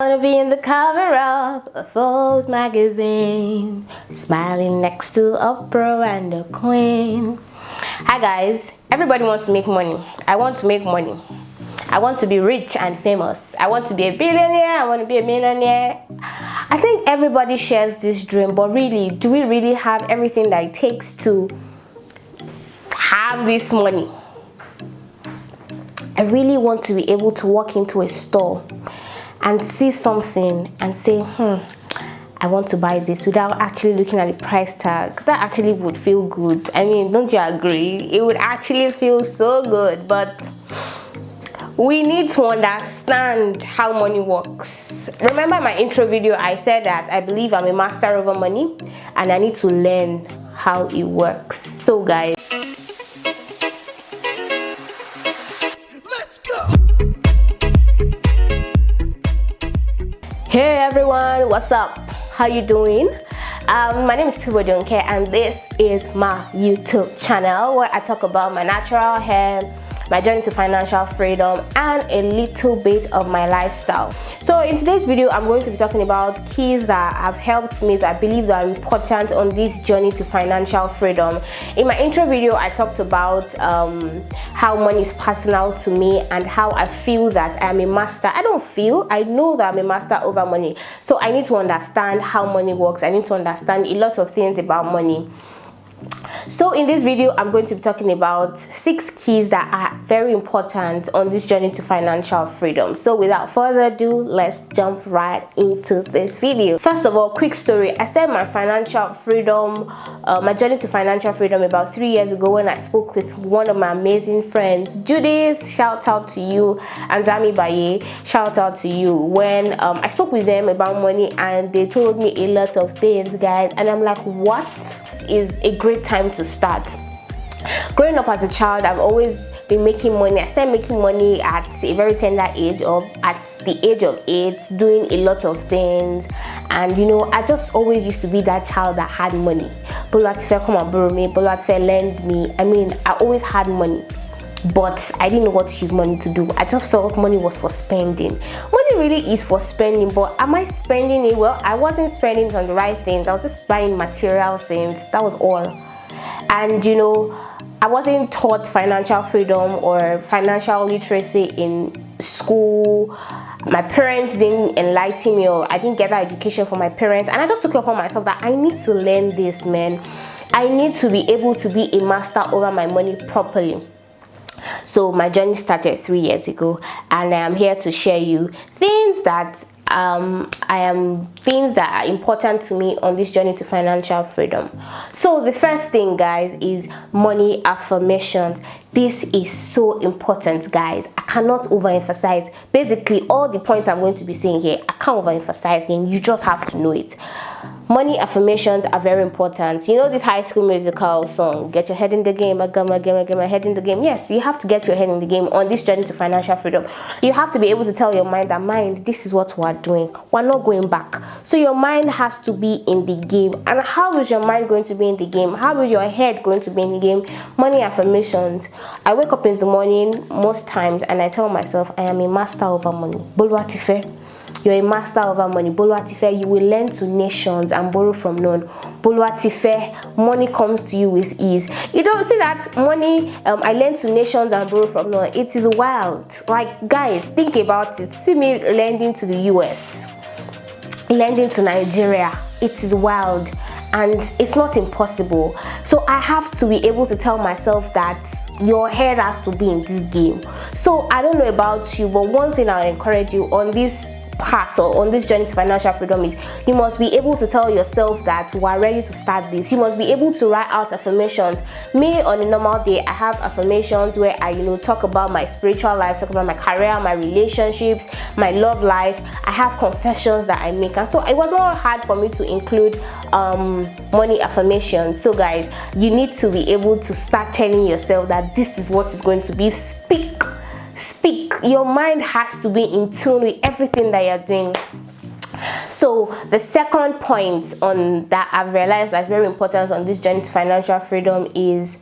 Wanna be in the cover of a Forbes magazine, smiling next to Oprah and the Queen. Hi guys, everybody wants to make money. I want to make money. I want to be rich and famous. I want to be a billionaire. I want to be a millionaire. I think everybody shares this dream, but really, do we really have everything that it takes to have this money? I really want to be able to walk into a store and see something and say, I want to buy this without actually looking at the price tag. That actually would feel good. I mean, don't you agree? It would actually feel so good, but we need to understand how money works. Remember my intro video, I said that I believe I'm a master over money and I need to learn how it works. So guys, hey everyone, what's up? How you doing? My name is Pribodunke and this is my YouTube channel where I talk about my natural hair, my journey to financial freedom, and a little bit of my lifestyle. So in today's video, I'm going to be talking about keys that have helped me, that I believe that are important on this journey to financial freedom. In my intro video, I talked about how money is personal to me and how I feel that I am a master. I know that I'm a master over money. So I need to understand how money works. I need to understand a lot of things about money. So in this video, I'm going to be talking about 6 keys that are very important on this journey to financial freedom. So without further ado, let's jump right into this video. First of all, quick story. I started my financial freedom, my journey to financial freedom about 3 years ago when I spoke with one of my amazing friends, Judith, shout out to you, and Dami Baye, shout out to you. When I spoke with them about money and they told me a lot of things, guys, and I'm like, what is a great time to start? Growing up as a child, I've always been making money. I started making money at a very tender age, or at the age of 8, doing a lot of things. And you know, I just always used to be that child that had money. Bolatife come and borrow me, Bolatife lend me. I mean, I always had money, but I didn't know what to use money to do. I just felt money was for spending. Money really is for spending, but am I spending it? Well, I wasn't spending it on the right things. I was just buying material things. That was all. And you know, I wasn't taught financial freedom or financial literacy in school. My parents didn't enlighten me, or I didn't get that education from my parents, and I just took it upon myself that I need to learn this, man. I need to be able to be a master over my money properly. So my journey started 3 years ago, and I am here to share you things that things that are important to me on this journey to financial freedom. So the first thing, guys, is money affirmations. This is so important, guys. I cannot overemphasize. Basically, all the points I'm going to be saying here, I can't overemphasize them. You just have to know it. Money affirmations are very important. You know this High School Musical song, get your head in the game, I got my head in the game. Yes, you have to get your head in the game on this journey to financial freedom. You have to be able to tell your mind that, mind, this is what we're doing. We're not going back. So your mind has to be in the game. And how is your mind going to be in the game? How is your head going to be in the game? Money affirmations. I wake up in the morning most times and I tell myself, I am a master over money. Bolwatife. You're a master over money. Bolwatife, you will lend to nations and borrow from none. Bolwatife, money comes to you with ease. You don't see that money, I lend to nations and borrow from none. It is wild. Like, guys, think about it. See me lending to the US, lending to Nigeria. It is wild. And it's not impossible. So I have to be able to tell myself that your head has to be in this game. So I don't know about you, but one thing I'll encourage you on this path or on this journey to financial freedom is you must be able to tell yourself that we're ready to start this. You must be able to write out affirmations. Me, on a normal day, I have affirmations where I talk about my spiritual life, talk about my career, my relationships, my love life. I have confessions that I make, and so it was not hard for me to include money affirmations. So guys, you need to be able to start telling yourself that this is what is going to be. Speak. Your mind has to be in tune with everything that you're doing. So the second point on that I've realized that's very important on this journey to financial freedom is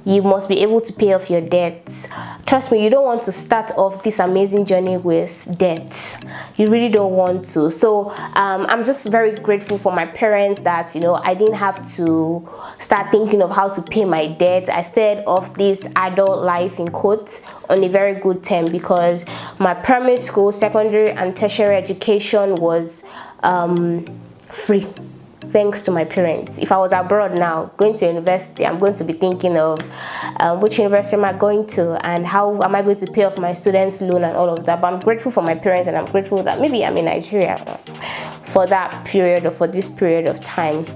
you must be able to pay off your debts. Trust me, you don't want to start off this amazing journey with debts. You really don't want to. So I'm just very grateful for my parents that, you know, I didn't have to start thinking of how to pay my debt. I started off this adult life in quotes on a very good term, because my primary school, secondary and tertiary education was free, thanks to my parents. If I was abroad now, going to university, I'm going to be thinking of which university am I going to, and how am I going to pay off my students' loan and all of that. But I'm grateful for my parents, and I'm grateful that maybe I'm in Nigeria for that period, or for this period of time.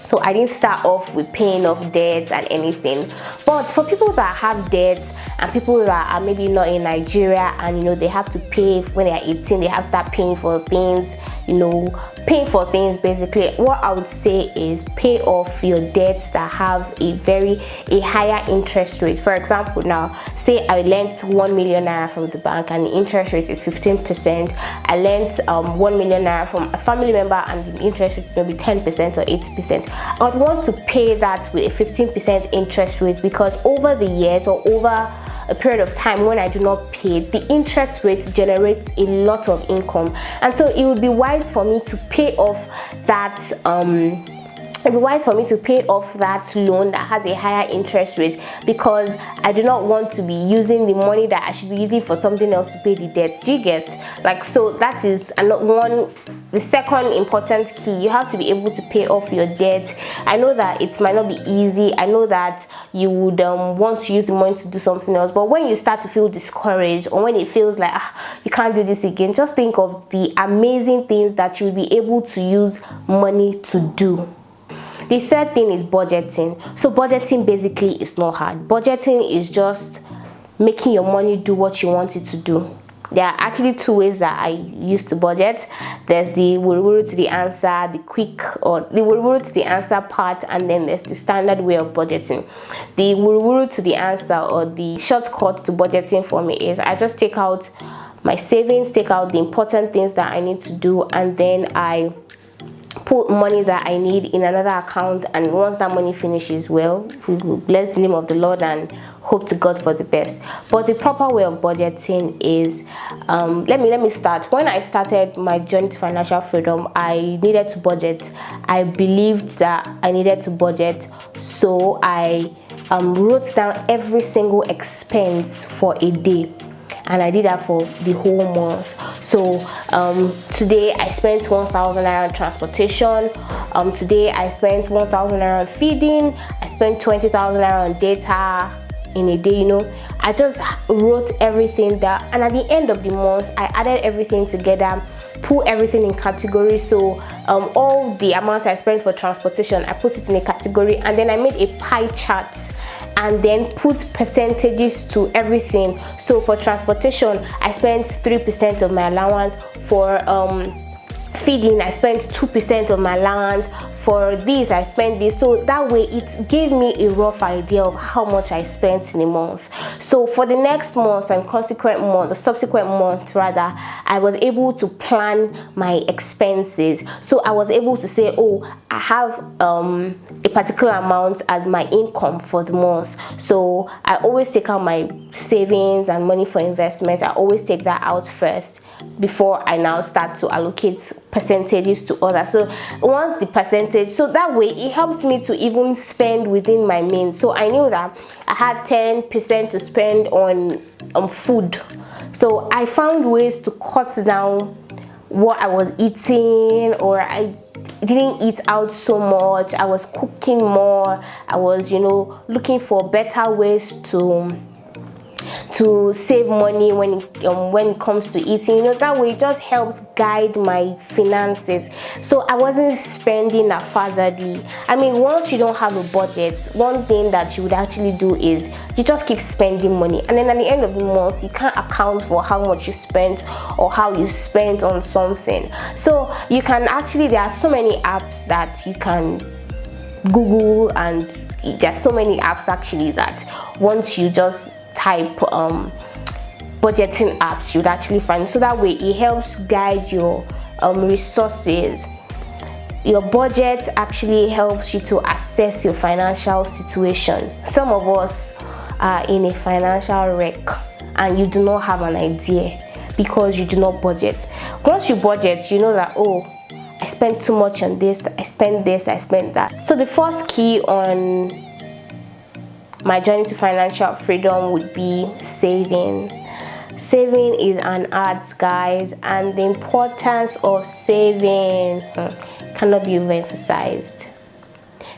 So I didn't start off with paying off debts and anything. But for people that have debts, and people that are maybe not in Nigeria, and you know, they have to pay when they are 18, they have to start paying for things, you know, paying for things basically, what I would say is pay off your debts that have a higher interest rate. For example, now say I lent 1 million naira from the bank and the interest rate is 15%. I lent 1 million naira from a family member and the interest rate is maybe 10% or 8%. I would want to pay that with a 15% interest rate, because over the years, or over a period of time when I do not pay, the interest rate generates a lot of income. And so it would be wise for me to pay off that it'd be wise for me to pay off that loan that has a higher interest rate, because I do not want to be using the money that I should be using for something else to pay the debt. Do you get? Like, so that is the second important key. You have to be able to pay off your debt. I know that it might not be easy. I know that you would want to use the money to do something else, but when you start to feel discouraged, or when it feels like you can't do this again, just think of the amazing things that you'll be able to use money to do. The third thing is budgeting. So budgeting basically is not hard. Budgeting is just making your money do what you want it to do. There are actually two ways that I used to budget. There's the wuru to the answer, the quick, or the wuru to the answer part, and then there's the standard way of budgeting. The wuru to the answer, or the shortcut to budgeting for me, is I just take out my savings, take out the important things that I need to do, and then I put money that I need in another account, and once that money finishes, well, we will bless the name of the Lord and hope to God for the best. But the proper way of budgeting is let me start. When I started my journey to financial freedom, I needed to budget. I believed that I needed to budget, so I wrote down every single expense for a day, and I did that for the whole month. So today I spent 1,000 naira on transportation. Today I spent 1,000 naira on feeding. I spent 20,000 naira on data in a day. You know, I just wrote everything down, and at the end of the month I added everything together, put everything in categories. So all the amount I spent for transportation, I put it in a category, and then I made a pie chart and then put percentages to everything. So for transportation, I spent 3% of my allowance. For feeding, I spent 2% of my allowance. For this, I spent this. So that way it gave me a rough idea of how much I spent in a month. So for the next month and subsequent month rather, I was able to plan my expenses. So I was able to say, oh, I have a particular amount as my income for the month. So I always take out my savings and money for investment. I always take that out first before I now start to allocate percentages to others. So once the percentage, so that way it helps me to even spend within my means. So I knew that I had 10% to spend on food. So I found ways to cut down what I was eating, or I didn't eat out so much. I was cooking more. I was, you know, looking for better ways to save money when it comes to eating. You know, that way it just helps guide my finances. So I wasn't spending haphazardly. I mean, once you don't have a budget, one thing that you would actually do is you just keep spending money, and then at the end of the month you can't account for how much you spent or how you spent on something. So you can actually, there are so many apps that you can Google, and there's so many apps actually that once you just type budgeting apps, you'd actually find. So that way it helps guide your resources. your budget actually helps you to assess your financial situation. Some of us are in a financial wreck and you do not have an idea because you do not budget. Once you budget, you know that, oh, I spent too much on this, I spent that. So the fourth key on my journey to financial freedom would be saving. Saving is an art, guys, and the importance of saving cannot be overemphasized.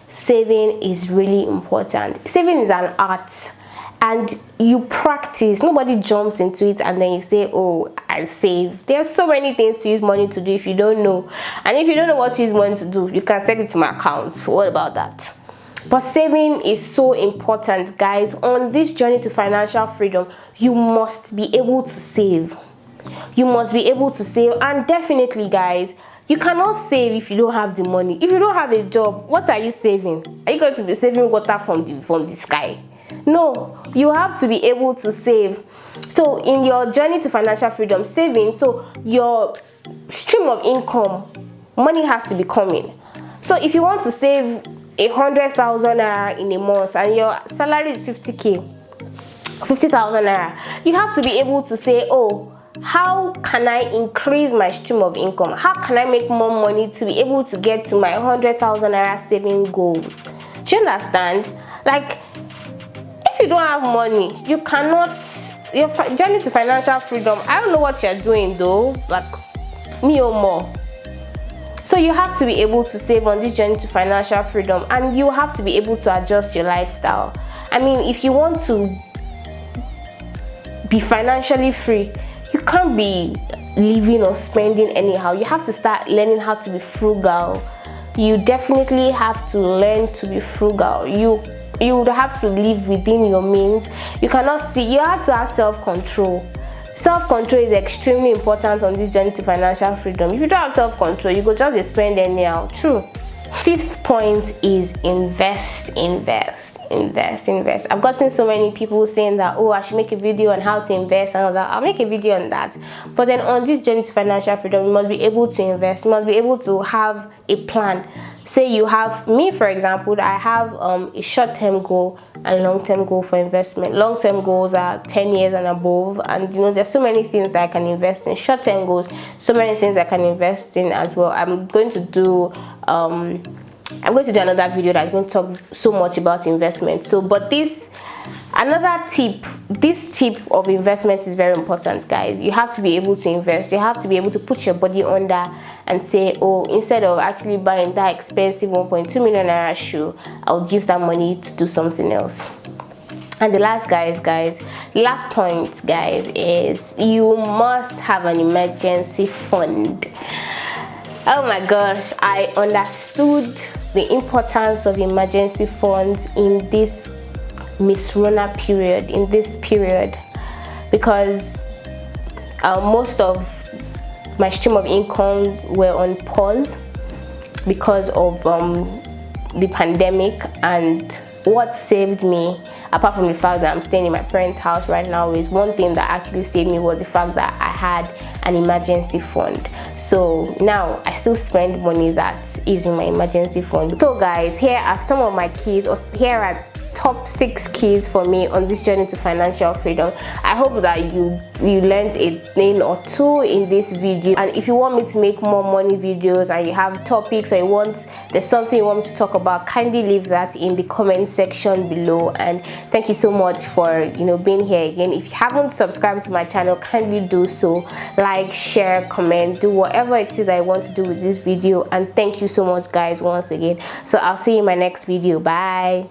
Saving is really important. Saving is an art, and you practice. Nobody jumps into it and then you say, oh, I save. There's so many things to use money to do if you don't know. And if you don't know what to use money to do, you can send it to my account. What about that? But saving is so important, guys. On this journey to financial freedom, you must be able to save. You must be able to save. And definitely, guys, you cannot save if you don't have the money. If you don't have a job, what are you saving? Are you going to be saving water from the sky? No, you have to be able to save. So in your journey to financial freedom, saving, so your stream of income, money has to be coming. So if you want to save 100,000 naira in a month and your salary is 50,000 naira, you have to be able to say, oh, how can I increase my stream of income? How can I make more money to be able to get to my 100,000 naira saving goals? Do you understand? Like, if you don't have money, you cannot. Your journey to financial freedom, I don't know what you're doing though, like me or more. So you have to be able to save on this journey to financial freedom, and you have to be able to adjust your lifestyle. I mean, if you want to be financially free, you can't be living or spending anyhow. You have to start learning how to be frugal. You definitely have to learn to be frugal. You would have to live within your means. You cannot see. You have to have self-control. Self-control is extremely important on this journey to financial freedom. If you don't have self-control, you go just spend anyhow. True. Fifth point is invest. I've gotten so many people saying that, oh, I should make a video on how to invest, and I was like, I'll make a video on that. But then on this journey to financial freedom, you must be able to invest. You must be able to have a plan. Say you have, me for example, I have a short-term goal and long-term goal for investment. Long-term goals are 10 years and above, and you know, there's so many things I can invest in. Short-term goals, so many things I can invest in as well. I'm going to do another video that's going to talk so much about investment. So, but this tip of investment is very important, guys. You have to be able to invest. You have to be able to put your body under and say, oh, instead of actually buying that expensive 1.2 million naira shoe, I'll use that money to do something else. And the last point, guys, is you must have an emergency fund. Oh my gosh, I understood the importance of emergency funds in this Miss Rona period, because most of my stream of income were on pause because of the pandemic. And what saved me, apart from the fact that I'm staying in my parents' house right now, is one thing that actually saved me was the fact that I had an emergency fund. So now I still spend money that is in my emergency fund. So guys, here are some of my keys, or here are top 6 keys for me on this journey to financial freedom. I hope that you learned a thing or two in this video. And if you want me to make more money videos and you have topics, or there's something you want me to talk about, kindly leave that in the comment section below. And thank you so much for being here again. If you haven't subscribed to my channel, kindly do so. Like, share, comment, do whatever it is I want to do with this video. And thank you so much, guys, once again. So I'll see you in my next video. Bye.